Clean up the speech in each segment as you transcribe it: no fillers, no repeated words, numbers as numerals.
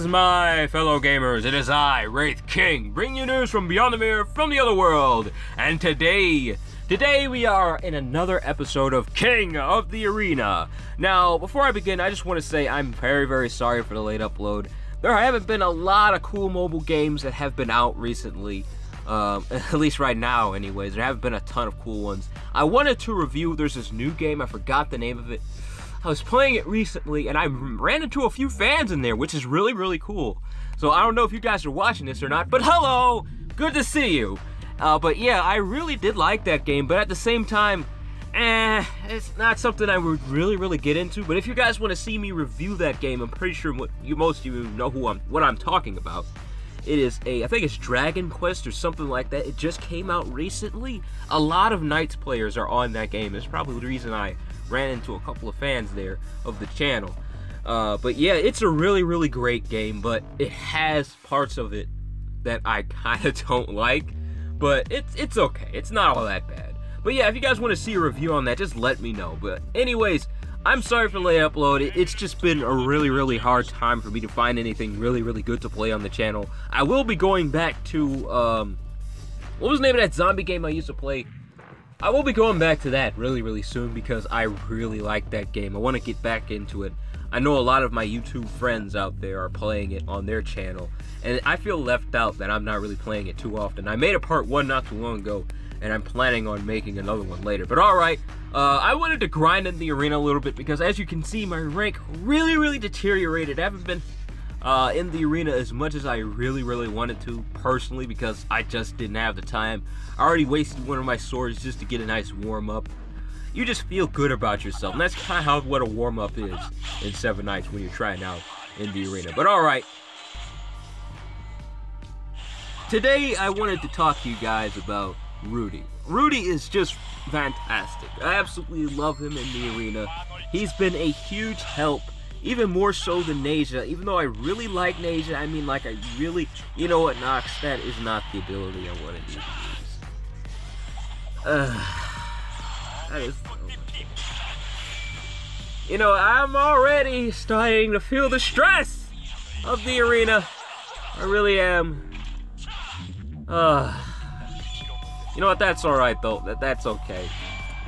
my fellow gamers, it is I, Wraith King, bringing you news from beyond the mirror, from the other world. And today we are in another episode of King of the Arena. Now, before I begin, I just want to say I'm very sorry for the late upload. There haven't been a lot of cool mobile games that have been out recently. At least right now anyways. There haven't been a ton of cool ones. I wanted to review, there's this new game, I forgot the name of it. I was playing it recently, and I ran into a few fans in there, which is really cool. So I don't know if you guys are watching this or not, but hello! Good to see you! But yeah, I really did like that game, but at the same time, it's not something I would really get into. But if you guys want to see me review that game, I'm pretty sure most of you know what I'm talking about. It is I think it's Dragon Quest or something like that. It just came out recently. A lot of Knights players are on that game. It's probably the reason I ran into a couple of fans there of the channel. But yeah, it's a really great game, but it has parts of it that I kind of don't like. But it's okay. It's not all that bad. But yeah, if you guys want to see a review on that, just let me know. But anyways, I'm sorry for the late upload. It's just been a really hard time for me to find anything really good to play on the channel. I will be going back to, what was the name of that zombie game I used to play? I will be going back to that really soon because I really like that game. I want to get back into it. I know a lot of my YouTube friends out there are playing it on their channel, and I feel left out that I'm not really playing it too often. I made a part 1 not too long ago, and I'm planning on making another one later. But alright, I wanted to grind in the arena a little bit because as you can see, my rank really deteriorated. I haven't been in the arena as much as I really wanted to, personally, because I just didn't have the time. I already wasted one of my swords just to get a nice warm-up. You just feel good about yourself, and that's kind of what a warm-up is in 7 Nights when you're trying out in the arena. But alright, today I wanted to talk to you guys about Rudy. Rudy is just fantastic. I absolutely love him in the arena. He's been a huge help, even more so than Nasia. Even though I really like Nasia, I mean, like, you know what, Nox, that is not the ability I wanted you to use. That is so much. You know, I'm already starting to feel the stress of the arena. I really am. You know what, that's alright though, that's okay.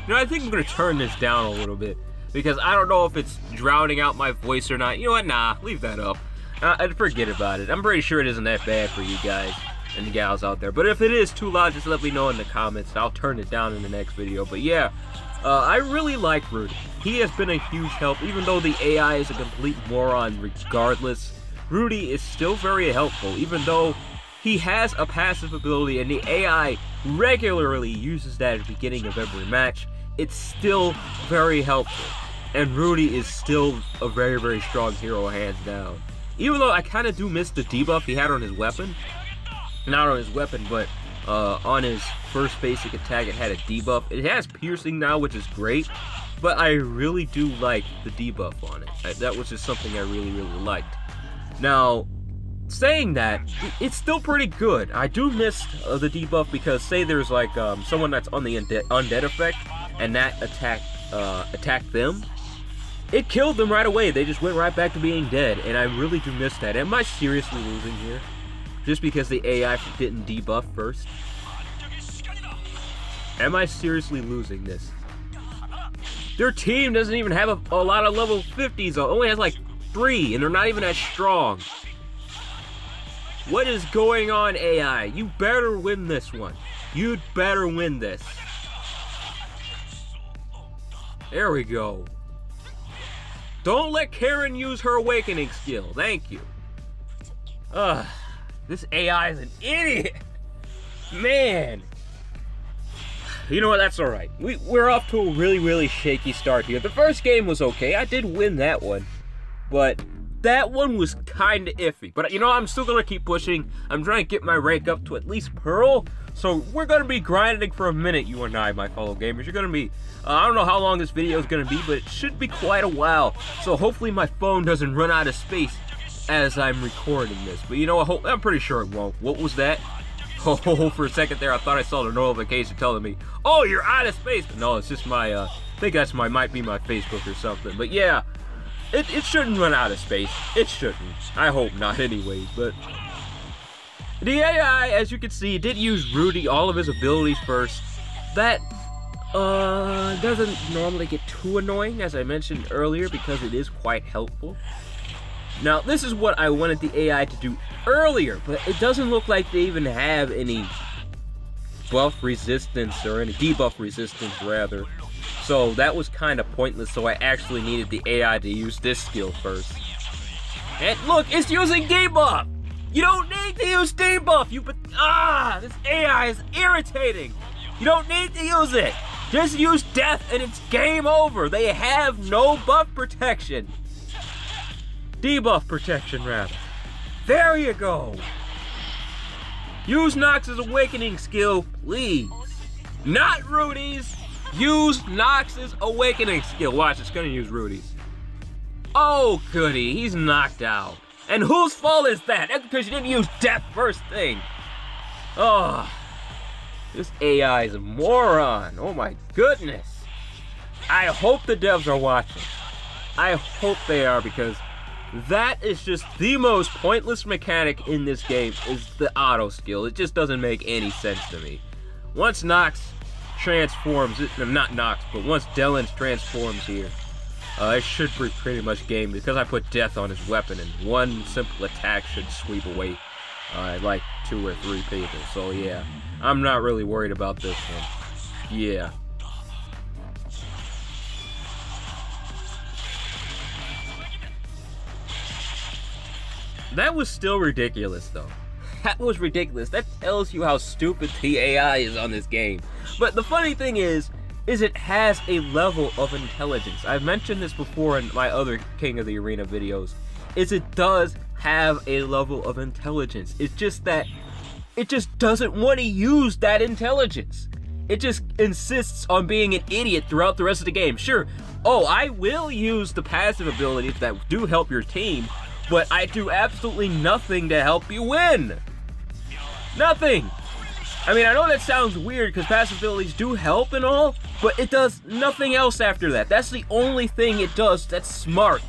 You know, I think I'm gonna turn this down a little bit, because I don't know if it's drowning out my voice or not. You know what, nah, leave that up. I'd forget about it. I'm pretty sure it isn't that bad for you guys and the gals out there. But if it is too loud, just let me know in the comments. I'll turn it down in the next video. But yeah, I really like Rudy. He has been a huge help, even though the AI is a complete moron regardless. Rudy is still very helpful, even though he has a passive ability and the AI regularly uses that at the beginning of every match. It's still very helpful. And Rudy is still a very strong hero, hands down. Even though I kind of do miss the debuff he had on his weapon. Not on his weapon, but on his first basic attack it had a debuff. It has piercing now, which is great. But I really do like the debuff on it. That was just something I really liked. Now, saying that, it's still pretty good. I do miss the debuff because, say there's like someone that's on the undead effect, and that attacked them, it killed them right away. They just went right back to being dead, and I really do miss that. Am I seriously losing here? Just because the AI didn't debuff first? Am I seriously losing this? Their team doesn't even have a lot of level 50s. It only has like 3, and they're not even that strong. What is going on, AI? You better win this one. You'd better win this. There we go. Don't let Karen use her awakening skill. Thank you. This AI is an idiot. Man. You know what? That's alright. We're off to a really shaky start here. The first game was okay. I did win that one. But that one was kind of iffy. But, you know, I'm still going to keep pushing. I'm trying to get my rank up to at least Pearl. So we're going to be grinding for a minute, you and I, my fellow gamers. You're going to be, I don't know how long this video is going to be, but it should be quite a while. So hopefully my phone doesn't run out of space as I'm recording this. But you know what, I'm pretty sure it won't. What was that? Oh, for a second there, I thought I saw the notification telling me, oh, you're out of space. But no, it's just my, I think that's might be my Facebook or something. But yeah, It shouldn't run out of space. It shouldn't. I hope not anyways, but... The AI, as you can see, did use Rudy, all of his abilities first. That, doesn't normally get too annoying, as I mentioned earlier, because it is quite helpful. Now, this is what I wanted the AI to do earlier, but it doesn't look like they even have any buff resistance, or any debuff resistance, rather. So that was kind of pointless, so I actually needed the AI to use this skill first. And look, it's using debuff! You don't need to use debuff, this AI is irritating! You don't need to use it! Just use death and it's game over! They have no buff protection! Debuff protection, rather. There you go! Use Nox's Awakening skill, please! Not Rudy's! Use Nox's Awakening skill. Watch, it's gonna use Rudy's. Oh, goody, he's knocked out. And whose fault is that? That's because you didn't use death first thing. Oh, this AI is a moron. Oh my goodness. I hope the devs are watching. I hope they are, because that is just the most pointless mechanic in this game, is the auto skill. It just doesn't make any sense to me. Once Nox transforms, not Nox, but once Delens transforms here, it should be pretty much game, because I put death on his weapon, and one simple attack should sweep away like 2 or 3 people. So yeah, I'm not really worried about this one. Yeah. That was still ridiculous, though. That was ridiculous. That tells you how stupid the AI is on this game. But the funny thing is it has a level of intelligence. I've mentioned this before in my other King of the Arena videos, it does have a level of intelligence. It's just that it just doesn't want to use that intelligence. It just insists on being an idiot throughout the rest of the game. Sure, oh, I will use the passive abilities that do help your team, but I do absolutely nothing to help you win. Nothing. I mean, I know that sounds weird because passive abilities do help and all, but it does nothing else after that. That's the only thing it does that's smart.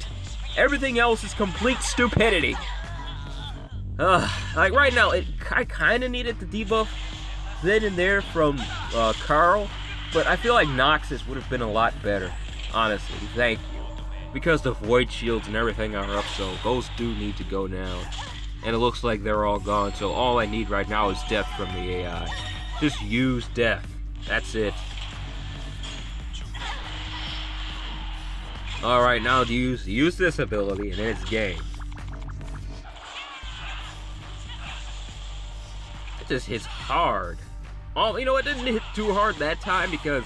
Everything else is complete stupidity. Like right now, I kind of needed the debuff then and there from Carl, but I feel like Nox's would have been a lot better, honestly. Thank you. Because the void shields and everything are up, so those do need to go now. And it looks like they're all gone, so all I need right now is death from the AI. Just use death. That's it. Alright, now use this ability and then it's game. It just hits hard. Oh, you know, it didn't hit too hard that time because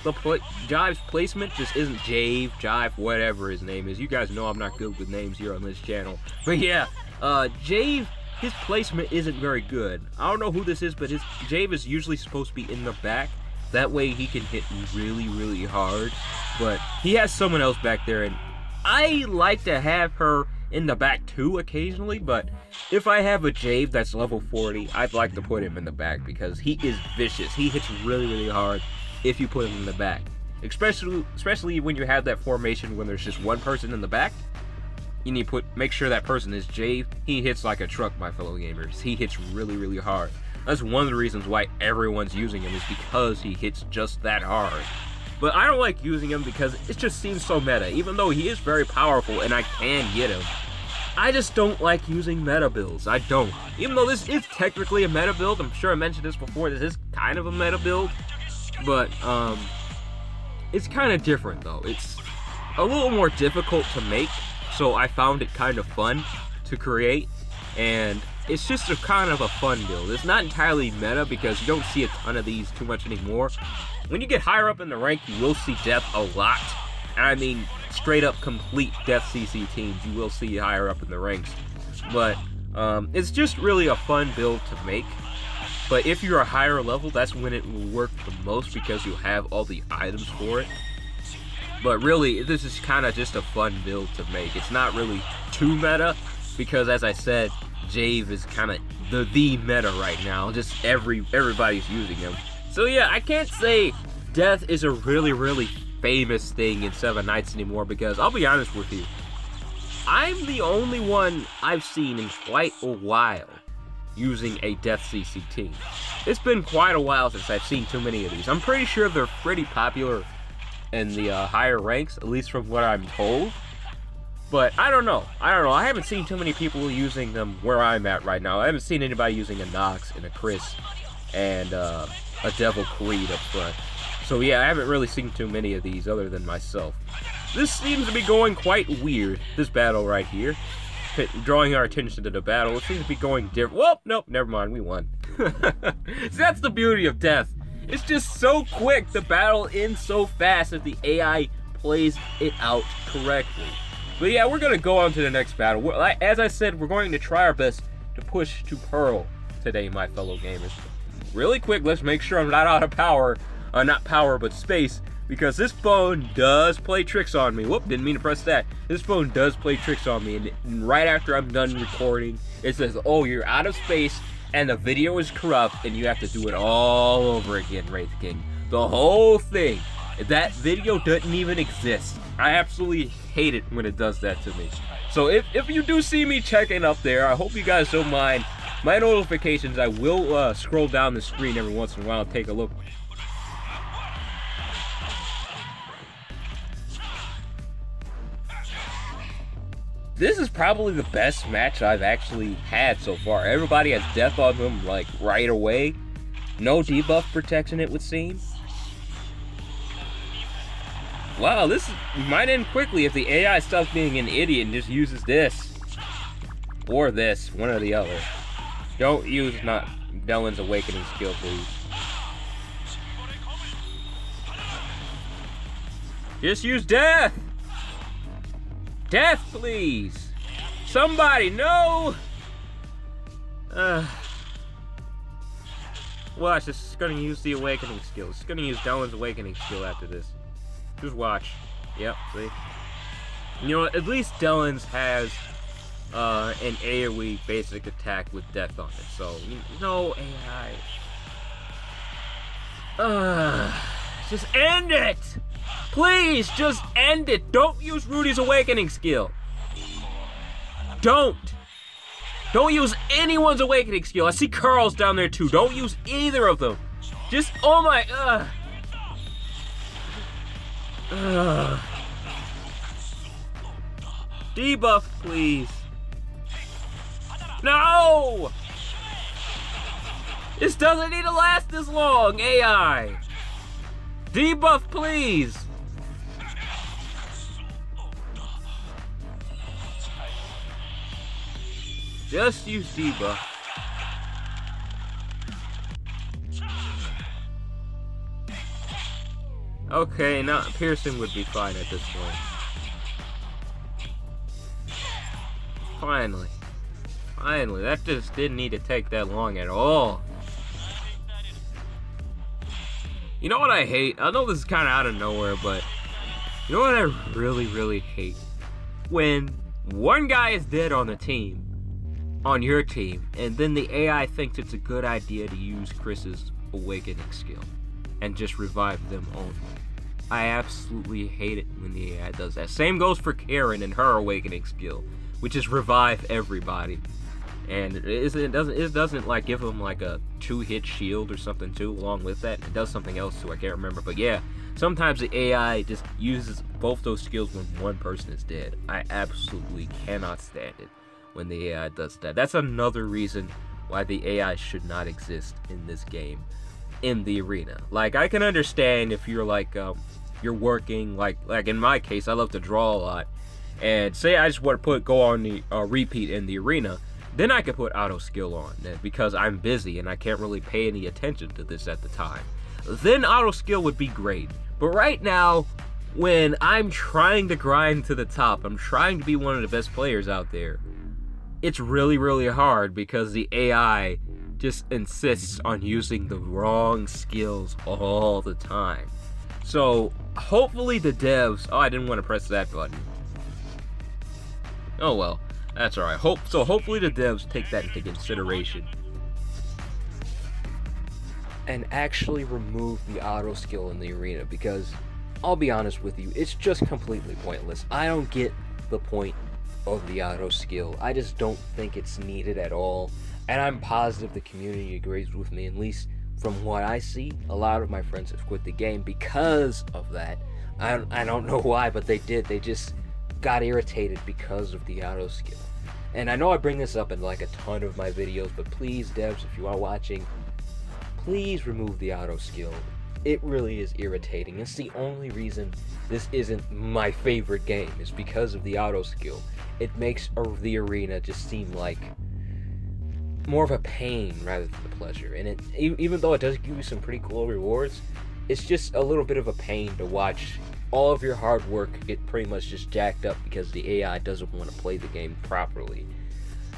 the Jive's placement just isn't Jive, whatever his name is. You guys know I'm not good with names here on this channel. But yeah, Jave, his placement isn't very good. I don't know who this is, but Jave is usually supposed to be in the back. That way he can hit really, really hard. But he has someone else back there, and I like to have her in the back too occasionally, but if I have a Jave that's level 40, I'd like to put him in the back because he is vicious. He hits really, really hard if you put him in the back. Especially when you have that formation when there's just one person in the back. You need to make sure that person is Jave. He hits like a truck, my fellow gamers. He hits really, really hard. That's one of the reasons why everyone's using him, is because he hits just that hard. But I don't like using him because it just seems so meta. Even though he is very powerful and I can get him, I just don't like using meta builds. I don't. Even though this is technically a meta build, I'm sure I mentioned this before, this is kind of a meta build. But, it's kind of different though. It's a little more difficult to make, so I found it kind of fun to create. And it's just a kind of a fun build. It's not entirely meta because you don't see a ton of these too much anymore. When you get higher up in the rank, you will see death a lot. And I mean, straight up complete death CC teams, you will see higher up in the ranks. But it's just really a fun build to make. But if you're a higher level, that's when it will work the most because you'll have all the items for it. But really, this is kind of just a fun build to make. It's not really too meta because, as I said, Jave is kind of the meta right now. Just everybody's using him. So yeah, I can't say death is a really, really famous thing in Seven Knights anymore because, I'll be honest with you, I'm the only one I've seen in quite a while using a death CCT. It's been quite a while since I've seen too many of these. I'm pretty sure they're pretty popular in the higher ranks, at least from what I'm told. But I don't know. I haven't seen too many people using them where I'm at right now. I haven't seen anybody using a Nox and a Chris and a Devil Creed up front. So yeah, I haven't really seen too many of these other than myself. This seems to be going quite weird, this battle right here. Drawing our attention to the battle, it seems to be going different. Well, nope, never mind, we won. See, that's the beauty of death. It's just so quick, the battle ends so fast if the AI plays it out correctly. But yeah, we're going to go on to the next battle. As I said, we're going to try our best to push to Pearl today, my fellow gamers. Really quick, let's make sure I'm not out of power. Not power, but space. Because this phone does play tricks on me. Whoop, didn't mean to press that. This phone does play tricks on me. And right after I'm done recording, it says, oh, you're out of space, and the video is corrupt, and you have to do it all over again, Wraith King. The whole thing. That video doesn't even exist. I absolutely hate it when it does that to me. So if you do see me checking up there, I hope you guys don't mind. My notifications, I will scroll down the screen every once in a while and take a look. This is probably the best match I've actually had so far. Everybody has death on them, like, right away. No debuff protection, it would seem. Wow, this might end quickly if the AI stops being an idiot and just uses this. Or this, one or the other. Don't use Dellen's Awakening skill, please. Just use death! Death, please! Somebody, no! Watch, this is gonna use the Awakening skill. It's gonna use Dellen's Awakening skill after this. Just watch. Yep, see? You know, at least Dellen's has an AoE basic attack with death on it, so no AI. Just end it! Please, just end it! Don't use Rudy's Awakening skill! Don't use anyone's Awakening skill! I see Carl's down there too. Don't use either of them! Just, oh my, Debuff, please. No! This doesn't need to last this long, AI! Debuff, please! Just use debuff. Okay, now Pearson would be fine at this point. Finally. Finally, that just didn't need to take that long at all. You know what I hate? I know this is kind of out of nowhere, but you know what I really, really hate? When one guy is dead on the team, on your team, and then the AI thinks it's a good idea to use Chris's Awakening skill and just revive them only. I absolutely hate it when the AI does that. Same goes for Karen and her Awakening skill, which is revive everybody. And it doesn't like give them like a 2-hit shield or something too along with that. It does something else too, I can't remember. But yeah, sometimes the AI just uses both those skills when one person is dead. I absolutely cannot stand it when the AI does that. That's another reason why the AI should not exist in this game, in the arena. Like, I can understand if you're like, you're working, like in my case, I love to draw a lot. And say I just want to go on the repeat in the arena, then I could put auto skill on because I'm busy and I can't really pay any attention to this at the time. Then auto skill would be great. But right now, when I'm trying to grind to the top, I'm trying to be one of the best players out there, it's really, really hard because the AI just insists on using the wrong skills all the time. So hopefully the devs, oh, I didn't want to press that button. Oh well, that's alright. Hopefully the devs take that into consideration and actually remove the auto skill in the arena, because I'll be honest with you, it's just completely pointless. I don't get the point of the auto skill. I just don't think it's needed at all, and I'm positive the community agrees with me. At least from what I see, a lot of my friends have quit the game because of that. I don't know why, but they did. They just got irritated because of the auto skill. And I know I bring this up in like a ton of my videos, but please, devs, if you are watching, please remove the auto skill. It really is irritating. It's the only reason this isn't my favorite game, is because of the auto skill. It makes the arena just seem like more of a pain rather than a pleasure. And it, even though it does give you some pretty cool rewards, it's just a little bit of a pain to watch all of your hard work get pretty much just jacked up because the AI doesn't want to play the game properly.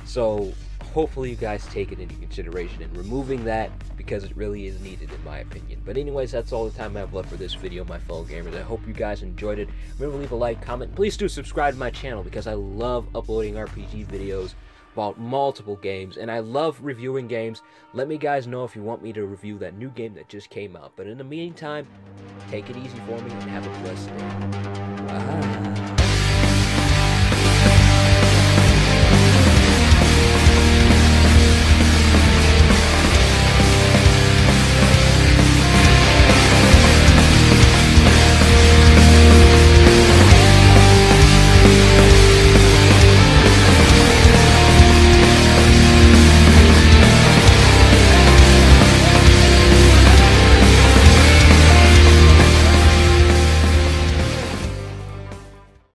So hopefully you guys take it into consideration in removing that, because it really is needed in my opinion. But anyways, that's all the time I have left for this video, my fellow gamers. I hope you guys enjoyed it. Remember to leave a like, comment, and please do subscribe to my channel, because I love uploading RPG videos about multiple games, and I love reviewing games. Let me guys know if you want me to review that new game that just came out. But in the meantime, take it easy for me and have a blessed day. Bye.